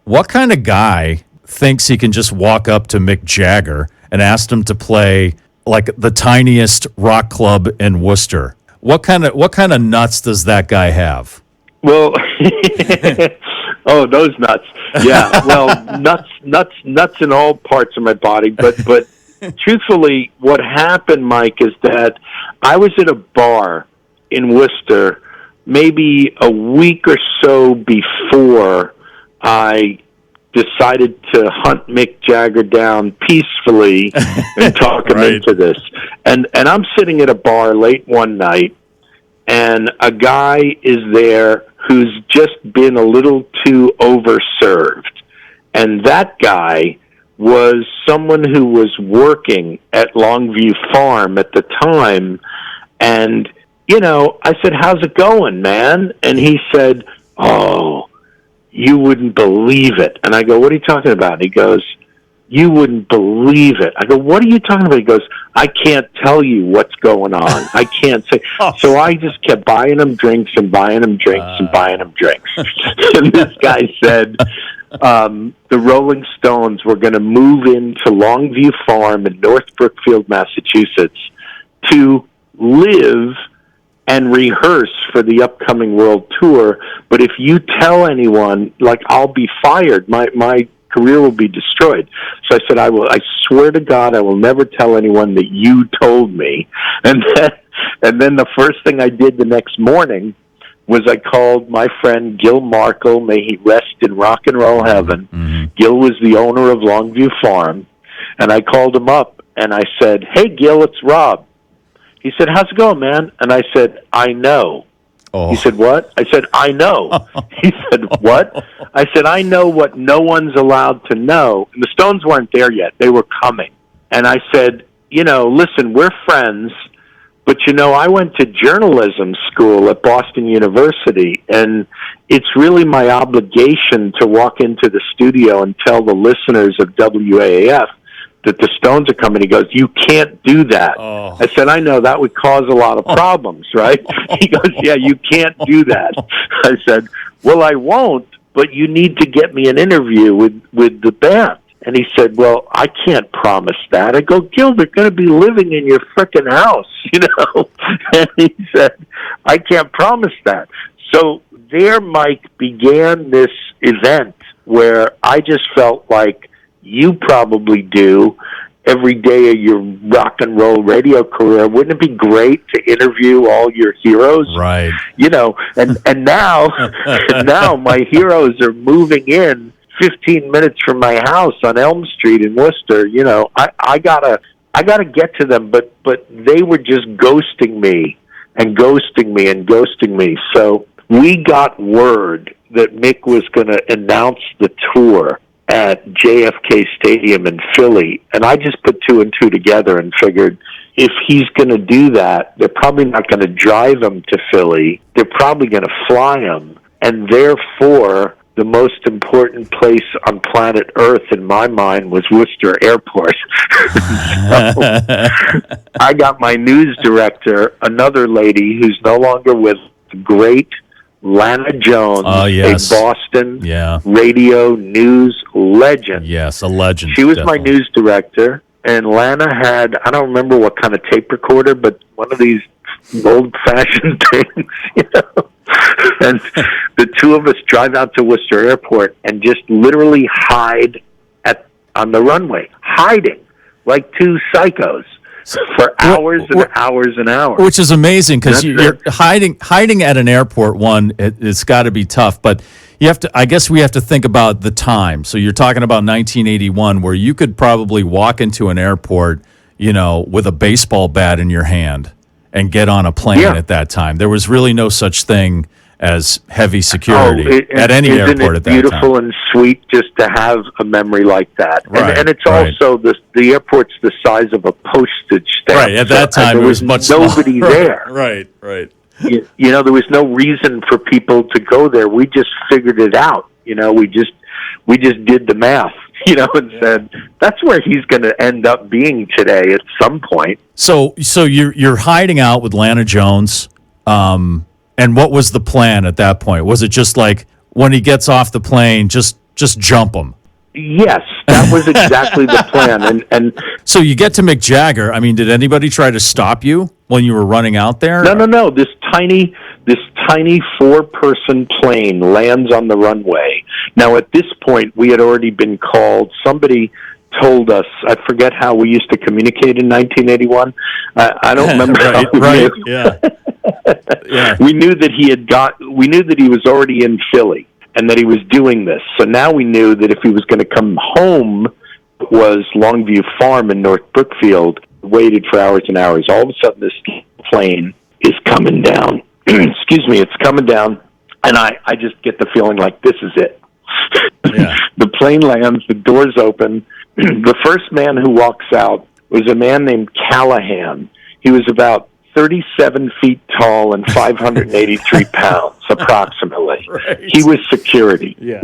What kind of guy thinks he can just walk up to Mick Jagger and ask him to play like the tiniest rock club in Worcester? What kind of nuts does that guy have? Well, oh, those nuts. Yeah, well, nuts in all parts of my body. But truthfully, what happened, Mike, is that I was at a bar in Worcester maybe a week or so before I decided to hunt Mick Jagger down peacefully and talk him into this. And I'm sitting at a bar late one night, and a guy is there who's just been a little too overserved. And that guy was someone who was working at Longview Farm at the time. And, you know, I said, "How's it going, man?" And he said, "Oh, you wouldn't believe it." And I go, "What are you talking about?" And he goes, "You wouldn't believe it." I go, "What are you talking about?" He goes, "I can't tell you what's going on. I can't say." So I just kept buying him drinks and buying him drinks and buying him drinks. And this guy said the Rolling Stones were going to move into Longview Farm in North Brookfield, Massachusetts to live and rehearse for the upcoming world tour. But if you tell anyone, like, I'll be fired. My career will be destroyed. So I said, I swear to God, I will never tell anyone that you told me. And then the first thing I did the next morning was I called my friend Gil Markle, may he rest in rock and roll heaven. Mm-hmm. Gil was the owner of Longview Farm. And I called him up and I said, "Hey, Gil, it's Rob." He said, "How's it going, man?" And I said, "I know." Oh. He said, "What?" I said, "I know." He said, "What?" I said, "I know what no one's allowed to know." And the Stones weren't there yet. They were coming. And I said, "You know, listen, we're friends, but, you know, I went to journalism school at Boston University, and it's really my obligation to walk into the studio and tell the listeners of WAAF that the Stones are coming." He goes, "You can't do that." Oh. I said, "I know, that would cause a lot of problems, right?" He goes, "Yeah, you can't do that." I said, "Well, I won't, but you need to get me an interview with the band." And he said, "Well, I can't promise that." I go, "Gil, they're going to be living in your frickin' house, you know?" And he said, "I can't promise that." So there, Mike, began this event where I just felt like you probably do every day of your rock and roll radio career. Wouldn't it be great to interview all your heroes? Right. You know, and now, now my heroes are moving in 15 minutes from my house on Elm Street in Worcester. You know, I gotta get to them, but they were just ghosting me and ghosting me and ghosting me. So we got word that Mick was going to announce the tour at JFK Stadium in Philly, and I just put two and two together and figured, if he's going to do that, they're probably not going to drive him to Philly. They're probably going to fly him, and therefore the most important place on planet Earth in my mind was Worcester Airport. So I got my news director, another lady who's no longer with us, great Lana Jones, a Boston radio news legend. Yes, a legend. She was definitely my news director, and Lana had, I don't remember what kind of tape recorder, but one of these old-fashioned things, you know. And the two of us drive out to Worcester Airport and just literally hide on the runway, hiding like two psychos. For hours and hours and hours. Which is amazing, because you're hiding at an airport. It's got to be tough, but you have to. I guess we have to think about the time. So you're talking about 1981, where you could probably walk into an airport, you know, with a baseball bat in your hand and get on a plane at that time. There was really no such thing as heavy security at any airport at that time. Isn't it beautiful and sweet just to have a memory like that? Right, and it's also, the airport's the size of a postage stamp. Right, at that time it was much nobody smaller. there. Right. You know, there was no reason for people to go there. We just figured it out. You know, we just did the math, you know, and said, that's where he's going to end up being today at some point. So you're hiding out with Lana Jones, and what was the plan at that point? Was it just like, when he gets off the plane, just Just jump them. Yes, that was exactly the plan. And So you get to McJagger. I mean, did anybody try to stop you when you were running out there? no. This tiny 4-person plane lands on the runway. Now, at this point, we had already been called. Somebody told us. I forget how we used to communicate in 1981. I don't remember. Right, how we right, knew. yeah. Yeah. We knew that we knew that he was already in Philly and that he was doing this. So now we knew that if he was going to come home, it was Longview Farm in North Brookfield. Waited for hours and hours. All of a sudden, this plane is coming down. Excuse me, it's coming down, and I just get the feeling like this is it. Yeah. The plane lands, the doors open. The first man who walks out was a man named Callahan. He was about 37 feet tall and 583 pounds, approximately. Right. He was security. Yeah.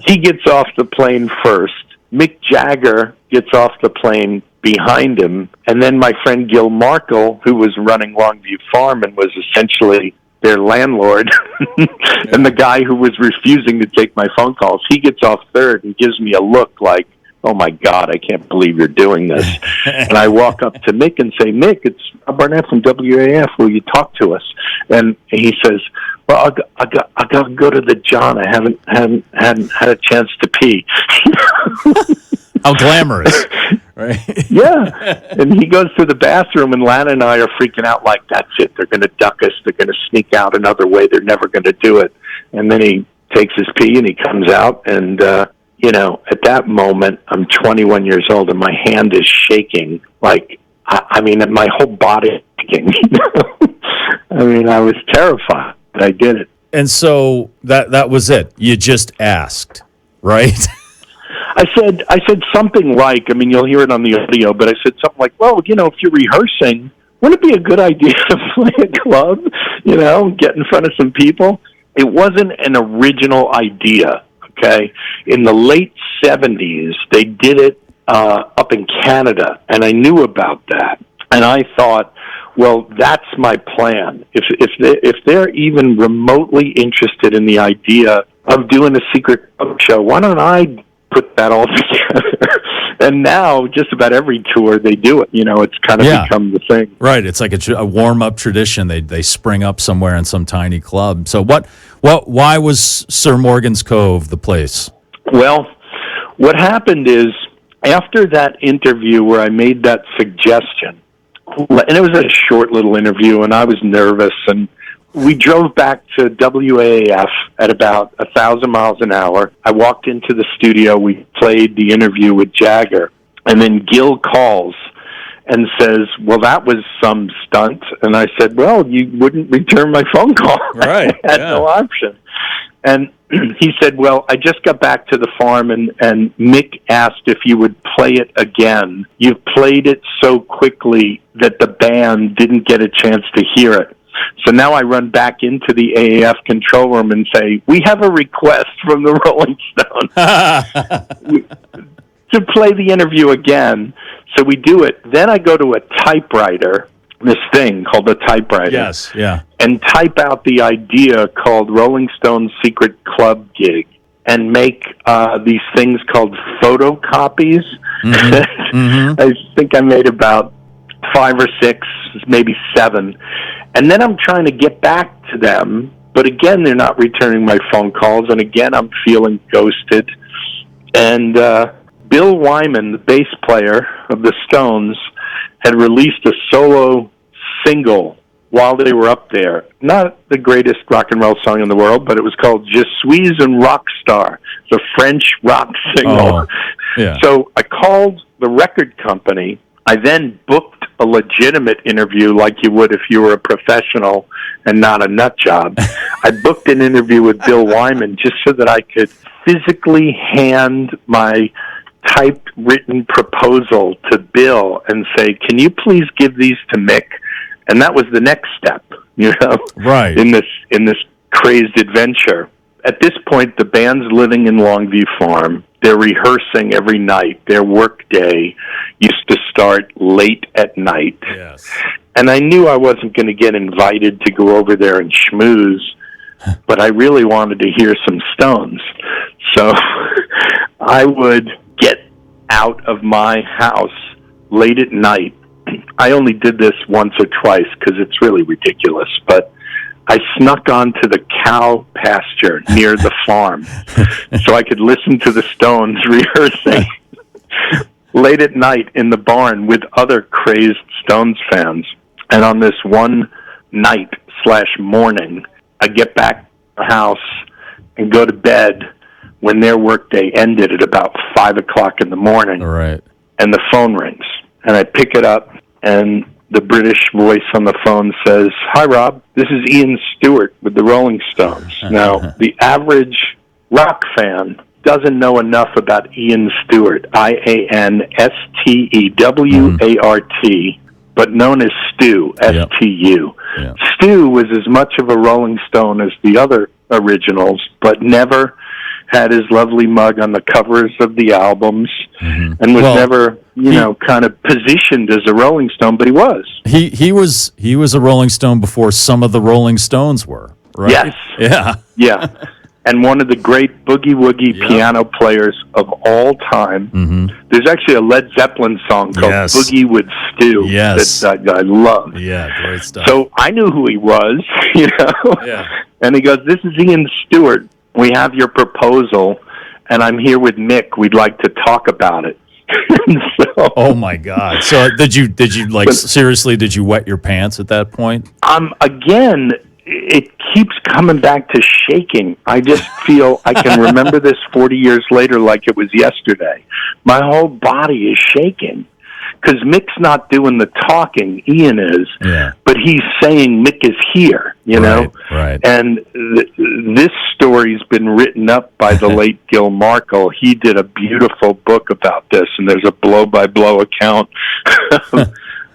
He gets off the plane first. Mick Jagger gets off the plane behind him, and then my friend Gil Markle, who was running Longview Farm and was essentially their landlord, and the guy who was refusing to take my phone calls, he gets off third and gives me a look like, oh my God, I can't believe you're doing this. And I walk up to Mick and say, Mick, it's Barnett from WAAF. Will you talk to us? And he says, well, I got to go to the John. I haven't had a chance to pee. How glamorous, right? Yeah. And he goes to the bathroom, and Lana and I are freaking out like, that's it. They're going to duck us. They're going to sneak out another way. They're never going to do it. And then he takes his pee, and he comes out, and, at that moment, I'm 21 years old, and my hand is shaking. Like, I mean, my whole body is shaking. I mean, I was terrified, but I did it. And so that was it. You just asked, right? I said something like, I mean, you'll hear it on the audio, but I said something like, well, if you're rehearsing, wouldn't it be a good idea to play a club, get in front of some people? It wasn't an original idea, okay? In the late 70s, they did it up in Canada, and I knew about that. And I thought, well, that's my plan. If they're even remotely interested in the idea of doing a secret club show, why don't I put that all together? And now, just about every tour, they do it. It's kind of become the thing. Right. It's like a warm-up tradition. They spring up somewhere in some tiny club. So why was Sir Morgan's Cove the place? Well, what happened is, after that interview where I made that suggestion, and it was a short little interview, and I was nervous, and we drove back to WAAF at about 1,000 miles an hour. I walked into the studio. We played the interview with Jagger. And then Gil calls and says, well, that was some stunt. And I said, well, you wouldn't return my phone call. Right. I had no option. And he said, well, I just got back to the farm, and Mick asked if you would play it again. You've played it so quickly that the band didn't get a chance to hear it. So now I run back into the AAF control room and say, we have a request from the Rolling Stones to play the interview again. So we do it. Then I go to a typewriter, this thing called a typewriter. Yes, yeah. And type out the idea called Rolling Stones Secret Club Gig and make these things called photocopies. Mm-hmm. Mm-hmm. I think I made about 5 or 6, maybe 7. And then I'm trying to get back to them, but again, they're not returning my phone calls, and again, I'm feeling ghosted. And Bill Wyman, the bass player of the Stones, had released a solo single while they were up there. Not the greatest rock and roll song in the world, but it was called Je suis un rock star. It's a French rock single. Oh, yeah. So I called the record company. I then booked a legitimate interview like you would if you were a professional and not a nut job. I booked an interview with Bill Wyman just so that I could physically hand my typewritten proposal to Bill and say, can you please give these to Mick? And that was the next step, right, in this crazed adventure. At this point, the band's living in Longview Farm. They're rehearsing every night. Their work day used to start late at night. Yes. And I knew I wasn't going to get invited to go over there and schmooze. but I really wanted to hear some Stones. So I would get out of my house late at night. I only did this once or twice because it's really ridiculous, but I snuck onto the cow pasture near the farm so I could listen to the Stones rehearsing late at night in the barn with other crazed Stones fans. And on this one night/morning, I get back to the house and go to bed when their workday ended at about 5 o'clock in the morning. All right. And the phone rings. And I pick it up, and the British voice on the phone says, "Hi, Rob. This is Ian Stewart with the Rolling Stones." Now, the average rock fan doesn't know enough about Ian Stewart, Ianstewart, but known as Stu, S-T-U. Yeah. Stu was as much of a Rolling Stone as the other originals, but never had his lovely mug on the covers of the albums, and was never, kind of positioned as a Rolling Stone, but he was. He was a Rolling Stone before some of the Rolling Stones were, right? Yes. Yeah. Yeah. And one of the great boogie-woogie piano players of all time. There's actually a Led Zeppelin song called Boogie with Stu that I love. Yeah, great stuff. So I knew who he was, Yeah. And he goes, "This is Ian Stewart. We have your proposal, and I'm here with Mick. We'd like to talk about it." So, oh my God! So did you seriously? Did you wet your pants at that point? Again, it keeps coming back to shaking. I just feel I can remember this 40 years later like it was yesterday. My whole body is shaking because Mick's not doing the talking. Ian is, but he's saying Mick is here, know? Right. And this story's been written up by the late Gil Markle. He did a beautiful book about this, and there's a blow-by-blow account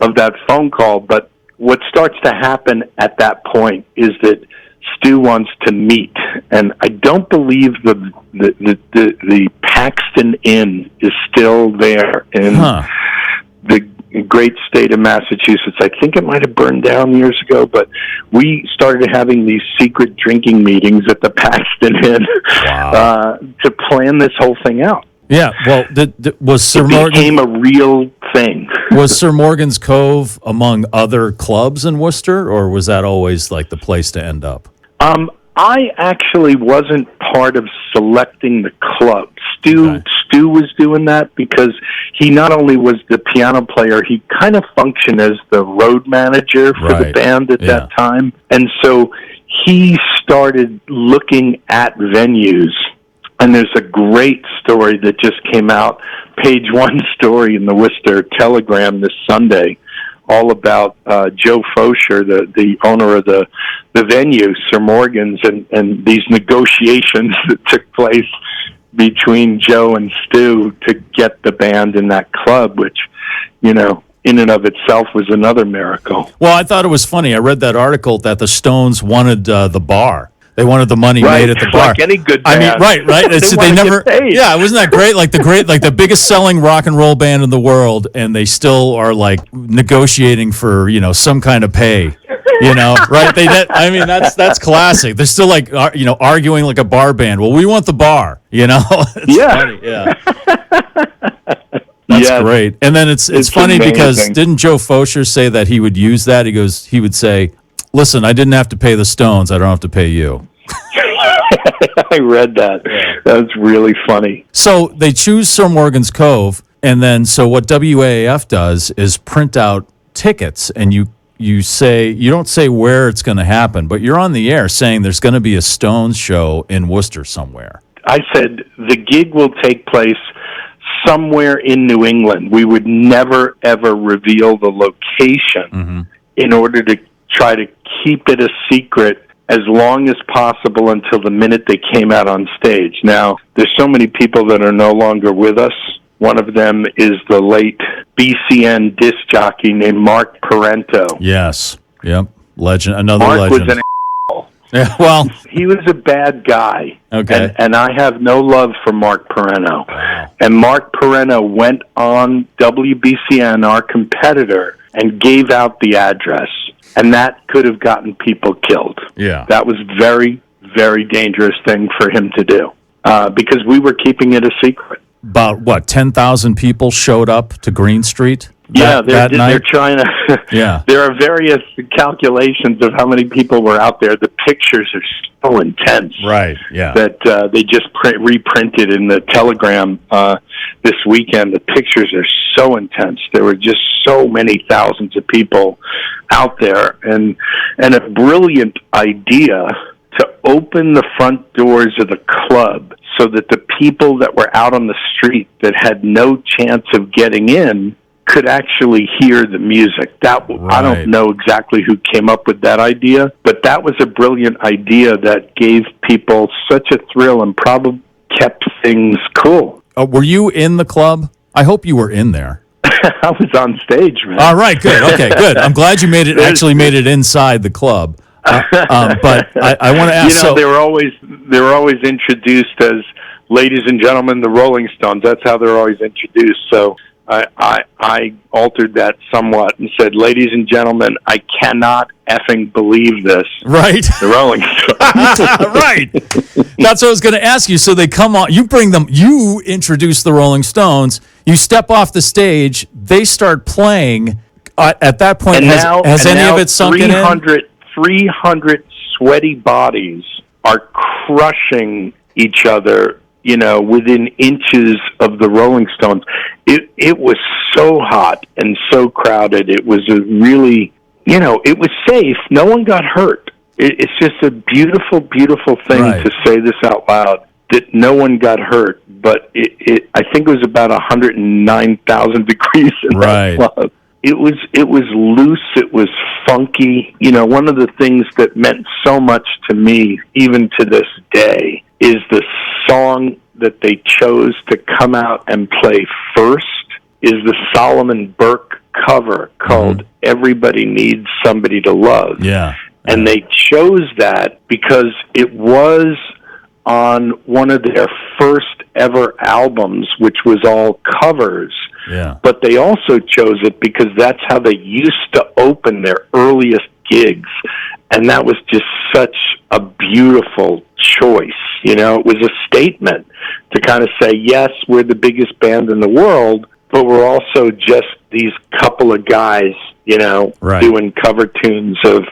of that phone call. But what starts to happen at that point is that Stu wants to meet, and I don't believe the Paxton Inn is still there in the great state of Massachusetts. I think it might have burned down years ago, but we started having these secret drinking meetings at the Paxton Inn to plan this whole thing out. Yeah, well, was Sir Morgan became a real thing. Was Sir Morgan's Cove among other clubs in Worcester, or was that always like the place to end up? I actually wasn't part of selecting the club. Stu was doing that because he not only was the piano player, he kind of functioned as the road manager for the band at that time. And so he started looking at venues. And there's a great story that just came out, page one story in the Worcester Telegram this Sunday, all about Joe Fosher, the owner of the venue, Sir Morgan's, and these negotiations that took place between Joe and Stu to get the band in that club, which, in and of itself was another miracle. Well, I thought it was funny. I read that article that the Stones wanted the bar. They wanted the money made at the bar. Like any good band. I mean, right. They never. Yeah, wasn't that great? Like the biggest selling rock and roll band in the world, and they still are like negotiating for some kind of pay. Right? That's classic. They're still like arguing like a bar band. Well, we want the bar. It's funny. Yeah. That's great. And then it's funny amazing. Because didn't Joe Fosher say that he would use that? He would say, "Listen, I didn't have to pay the Stones. I don't have to pay you." I read that. Yeah. That's really funny. So they choose Sir Morgan's Cove, and then so what WAAF does is print out tickets, and you don't say where it's going to happen, but you're on the air saying there's going to be a Stones show in Worcester somewhere. I said the gig will take place somewhere in New England. We would never, ever reveal the location in order to try to keep it a secret as long as possible until the minute they came out on stage. Now, there's so many people that are no longer with us. One of them is the late BCN disc jockey named Mark Parento. Yes. Yep. Legend. Another Mark legend. Was an a**hole. Yeah, well, he was a bad guy. Okay. And I have no love for Mark Parento. Wow. And Mark Parento went on WBCN, our competitor, and gave out the address. And that could have gotten people killed. Yeah. That was very, very dangerous thing for him to do because we were keeping it a secret. About what, 10,000 people showed up to Green Street? They're night? trying to. Yeah, there are various calculations of how many people were out there. The pictures are so intense, right? Yeah, that they just reprinted in the Telegram this weekend. The pictures are so intense. There were just so many thousands of people out there, and a brilliant idea to open the front doors of the club so that the people that were out on the street that had no chance of getting in could actually hear the music. Right. I don't know exactly who came up with that idea, but that was a brilliant idea that gave people such a thrill and probably kept things cool. Were you in the club? I hope you were in there. I was on stage, man. All right, good. Okay, good. I'm glad you made it inside the club. But I want to ask. They were always introduced as ladies and gentlemen, the Rolling Stones. That's how they're always introduced. So I altered that somewhat and said, ladies and gentlemen, I cannot effing believe this. Right. The Rolling Stones. Right. That's what I was going to ask you. So they come on, you introduce the Rolling Stones, you step off the stage, they start playing. At that point, has any of it sunk in? 300 sweaty bodies are crushing each other, within inches of the Rolling Stones. It was so hot and so crowded. It was a really, it was safe. No one got hurt. It's just a beautiful, beautiful thing to say this out loud, that no one got hurt. But I think it was about 109,000 degrees in that club. It was loose. It was funky. One of the things that meant so much to me, even to this day, is the song that they chose to come out and play first is the Solomon Burke cover called "Everybody Needs Somebody to Love." Yeah. And they chose that because it was on one of their first ever albums, which was all covers. Yeah. But they also chose it because that's how they used to open their earliest gigs. And that was just such a beautiful choice. It was a statement to kind of say, yes, we're the biggest band in the world, but we're also just these couple of guys, doing cover tunes of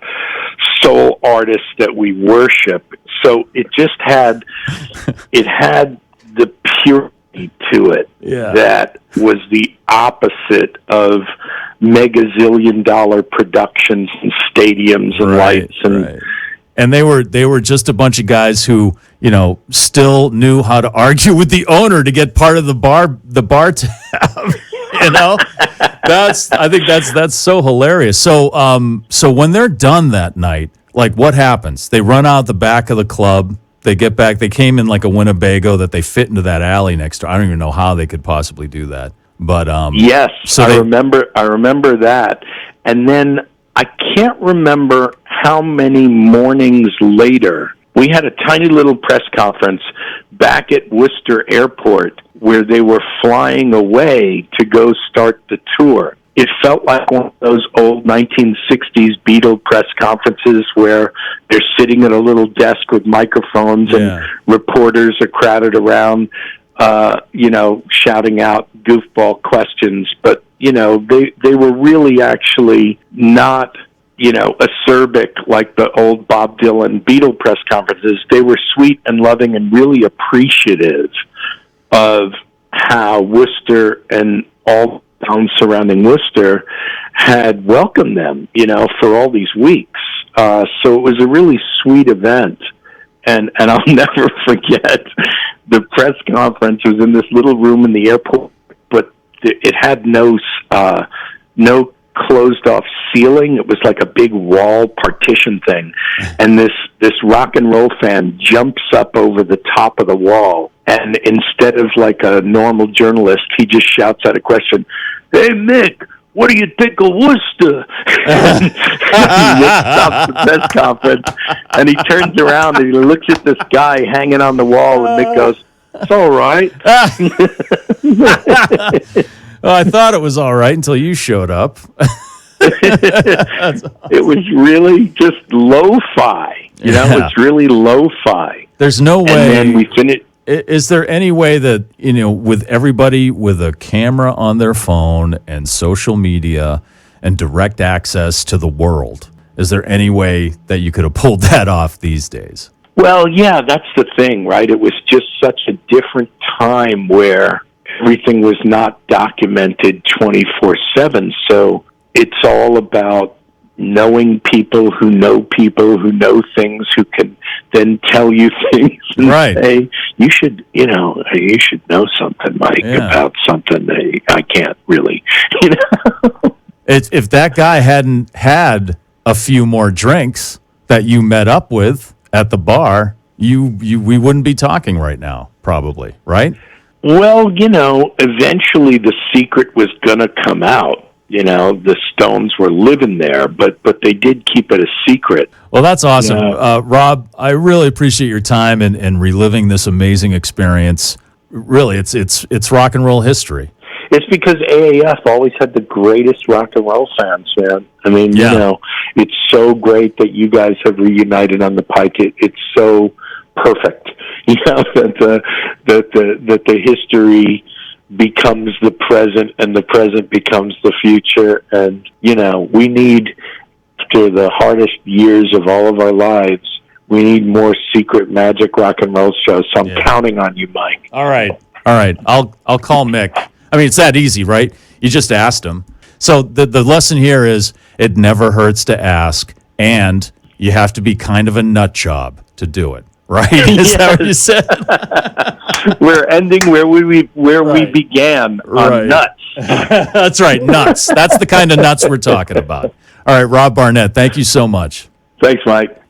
soul artists that we worship. So it just had, the purity to it that was the opposite of mega-zillion-dollar productions and stadiums and lights and they were just a bunch of guys who still knew how to argue with the owner to get part of the bar tab. I think that's so hilarious. So when they're done that night, like, what happens? They run out the back of the club. They get back. They came in like a Winnebago that they fit into that alley next door. I don't even know how they could possibly do that. But yes, so I remember that. And then I can't remember how many mornings later we had a tiny little press conference back at Worcester Airport where they were flying away to go start the tour. It felt like one of those old 1960s Beatle press conferences where they're sitting at a little desk with microphones and reporters are crowded around, shouting out goofball questions. But, they were really actually not, acerbic like the old Bob Dylan Beatle press conferences. They were sweet and loving and really appreciative of how Worcester and all towns surrounding Worcester had welcomed them, for all these weeks. So it was a really sweet event. And I'll never forget the press conference. It was in this little room in the airport, but it had no closed off ceiling. It was like a big wall partition thing. And this rock and roll fan jumps up over the top of the wall. And instead of like a normal journalist, he just shouts out a question. Hey, Mick, what do you think of Worcester? He stops the press conference, and he turns around and he looks at this guy hanging on the wall, and Mick goes, "It's all right." Well, I thought it was all right until you showed up. It was really just lo-fi. You know, Yeah. it's really lo-fi. There's no way. And then we finish. Is there any way that, with everybody with a camera on their phone and social media and direct access to the world, is there any way that you could have pulled that off these days? Well, yeah, that's the thing, right? It was just such a different time where everything was not documented 24/7. So it's all about knowing people who know things, who can then tell you things and Right. say, you should know something, Mike, about something that I can't really, If that guy hadn't had a few more drinks that you met up with at the bar, we wouldn't be talking right now, probably, right? Well, eventually the secret was going to come out. The Stones were living there, but they did keep it a secret. Well, that's awesome. Yeah. Rob, I really appreciate your time and reliving this amazing experience. Really, it's rock and roll history. It's because AAF always had the greatest rock and roll fans, man. I mean, it's so great that you guys have reunited on the Pike. It's so perfect, that the history becomes the present and the present becomes the future. And, we need, after the hardest years of all of our lives, we need more secret magic rock and roll shows. So I'm counting on you, Mike. All right. I'll call Mick. I mean, it's that easy, right? You just asked him. So the lesson here is it never hurts to ask, and you have to be kind of a nut job to do it, right? Is that what you said? We're ending where we began, on nuts. That's right, nuts. That's the kind of nuts we're talking about. All right, Rob Barnett, thank you so much. Thanks, Mike.